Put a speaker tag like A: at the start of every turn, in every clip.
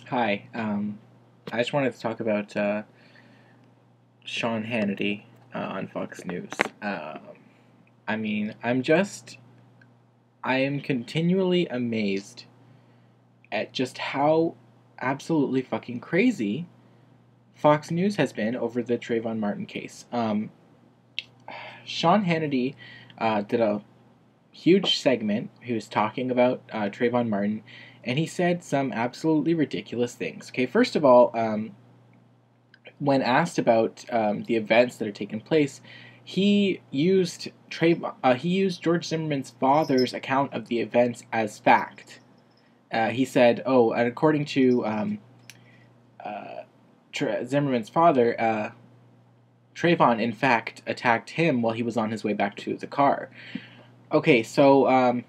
A: Hi. I just wanted to talk about Sean Hannity on Fox News. I mean, I am continually amazed at just how absolutely fucking crazy Fox News has been over the Trayvon Martin case. Sean Hannity did a huge segment. He was talking about Trayvon Martin, and he said some absolutely ridiculous things. Okay, first of all, when asked about the events that are taking place, he used George Zimmerman's father's account of the events as fact. He said, "Oh, and according to uh, Zimmerman's father, Trayvon in fact attacked him while he was on his way back to the car." Okay, so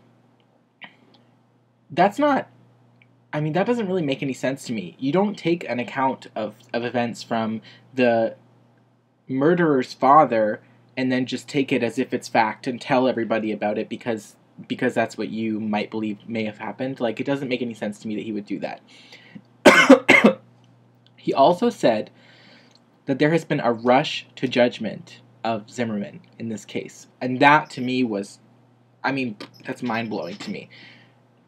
A: that's not. I mean, that doesn't really make any sense to me. You don't take an account of events from the murderer's father and then just take it as if it's fact and tell everybody about it because that's what you might believe may have happened. Like, it doesn't make any sense to me that he would do that. He also said that there has been a rush to judgment of Zimmerman in this case. And that to me was, I mean, that's mind-blowing to me.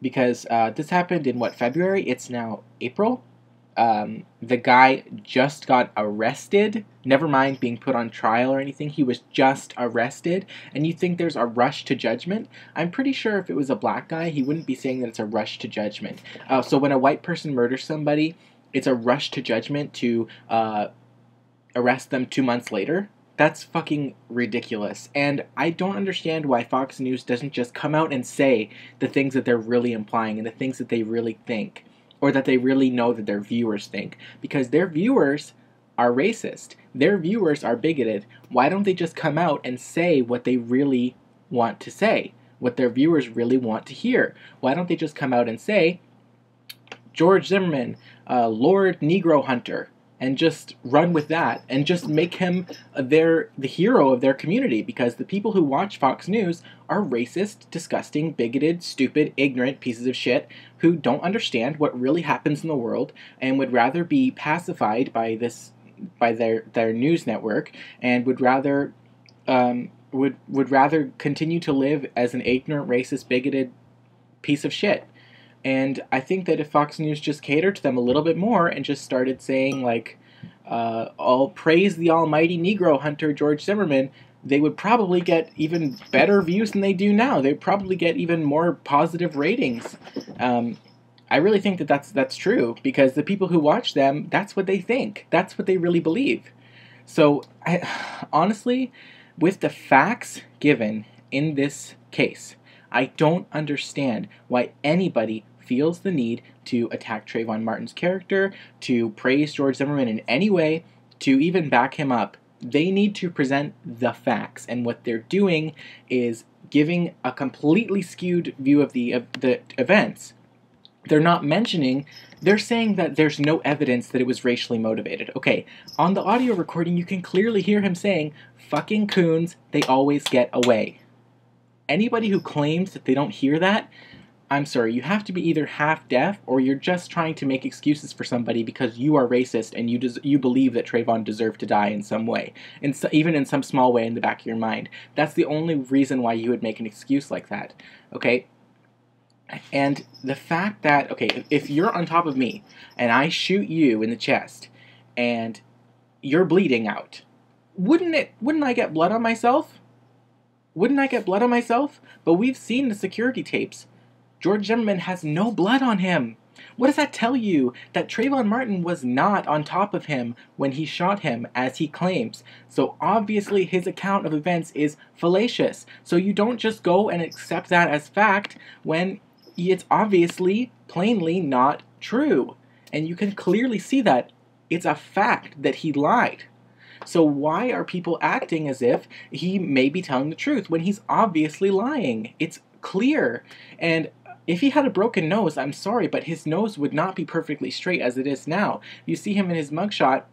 A: Because this happened in what, February? It's now April. The guy just got arrested. Never mind being put on trial or anything. He was just arrested. And you think there's a rush to judgment? I'm pretty sure if it was a black guy, he wouldn't be saying that it's a rush to judgment. So when a white person murders somebody, it's a rush to judgment to arrest them 2 months later. That's fucking ridiculous. And I don't understand why Fox News doesn't just come out and say the things that they're really implying and the things that they really think, or that they really know that their viewers think. Because their viewers are racist. Their viewers are bigoted. Why don't they just come out and say what they really want to say? What their viewers really want to hear? Why don't they just come out and say, George Zimmerman, Lord Negro Hunter, and just run with that and just make him the hero of their community, because the people who watch Fox News are racist, disgusting, bigoted, stupid, ignorant pieces of shit who don't understand what really happens in the world and would rather be pacified by their news network, and would rather continue to live as an ignorant, racist, bigoted piece of shit. And I think that if Fox News just catered to them a little bit more and just started saying, like, all praise the almighty Negro hunter George Zimmerman, they would probably get even better views than they do now. They'd probably get even more positive ratings. I really think that that's true, because the people who watch them, that's what they think. That's what they really believe. So, honestly, with the facts given in this case, I don't understand why anybody feels the need to attack Trayvon Martin's character, to praise George Zimmerman in any way, to even back him up. They need to present the facts, and what they're doing is giving a completely skewed view of the events. They're not mentioning, they're saying that there's no evidence that it was racially motivated. Okay, on the audio recording you can clearly hear him saying, fucking coons, they always get away. Anybody who claims that they don't hear that, I'm sorry, you have to be either half deaf or you're just trying to make excuses for somebody because you are racist and you believe that Trayvon deserved to die in some way, even in some small way in the back of your mind. That's the only reason why you would make an excuse like that, okay? And the fact that, okay, if you're on top of me and I shoot you in the chest and you're bleeding out, wouldn't I get blood on myself? Wouldn't I get blood on myself? But we've seen the security tapes. George Zimmerman has no blood on him. What does that tell you? That Trayvon Martin was not on top of him when he shot him, as he claims. So obviously his account of events is fallacious. So you don't just go and accept that as fact when it's obviously, plainly not true. And you can clearly see that it's a fact that he lied. So why are people acting as if he may be telling the truth when he's obviously lying? It's clear. And if he had a broken nose, I'm sorry, but his nose would not be perfectly straight as it is now. You see him in his mugshot,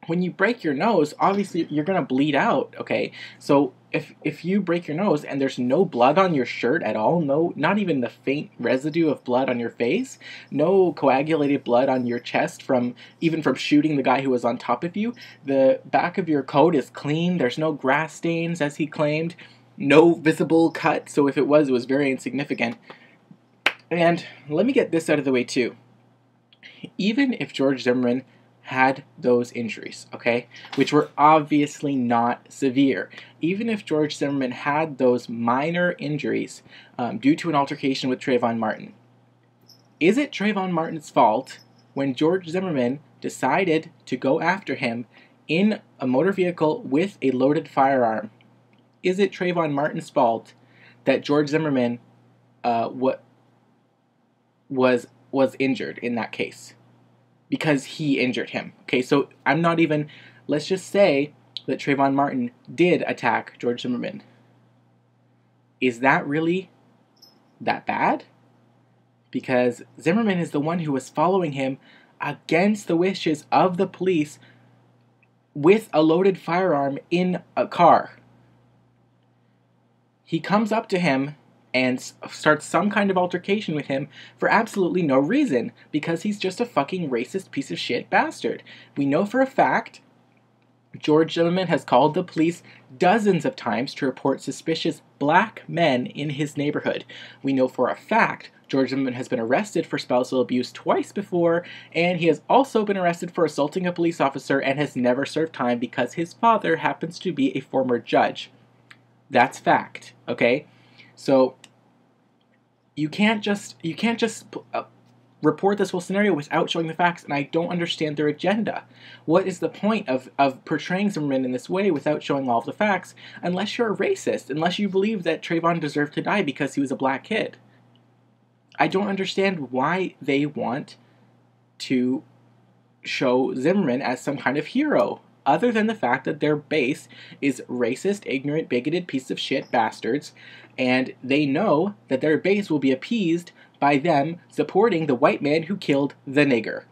A: when you break your nose, obviously you're gonna bleed out, okay? So if you break your nose and there's no blood on your shirt at all, no, not even the faint residue of blood on your face, no coagulated blood on your chest from shooting the guy who was on top of you, the back of your coat is clean, there's no grass stains as he claimed, no visible cut, so if it was very insignificant. And let me get this out of the way too. Even if George Zimmerman had those injuries, okay, which were obviously not severe. Even if George Zimmerman had those minor injuries due to an altercation with Trayvon Martin, is it Trayvon Martin's fault when George Zimmerman decided to go after him in a motor vehicle with a loaded firearm? Is it Trayvon Martin's fault that George Zimmerman was injured in that case? Because he injured him. Okay, so I'm not even, let's just say that Trayvon Martin did attack George Zimmerman. Is that really that bad? Because Zimmerman is the one who was following him against the wishes of the police with a loaded firearm in a car. He comes up to him and starts some kind of altercation with him for absolutely no reason, because he's just a fucking racist piece of shit bastard. We know for a fact George Zimmerman has called the police dozens of times to report suspicious black men in his neighborhood. We know for a fact George Zimmerman has been arrested for spousal abuse twice before, and he has also been arrested for assaulting a police officer and has never served time because his father happens to be a former judge. That's fact, okay? So you can't just report this whole scenario without showing the facts, and I don't understand their agenda. What is the point of portraying Zimmerman in this way without showing all of the facts, unless you're a racist, unless you believe that Trayvon deserved to die because he was a black kid? I don't understand why they want to show Zimmerman as some kind of hero, other than the fact that their base is racist, ignorant, bigoted piece of shit bastards, and they know that their base will be appeased by them supporting the white man who killed the nigger.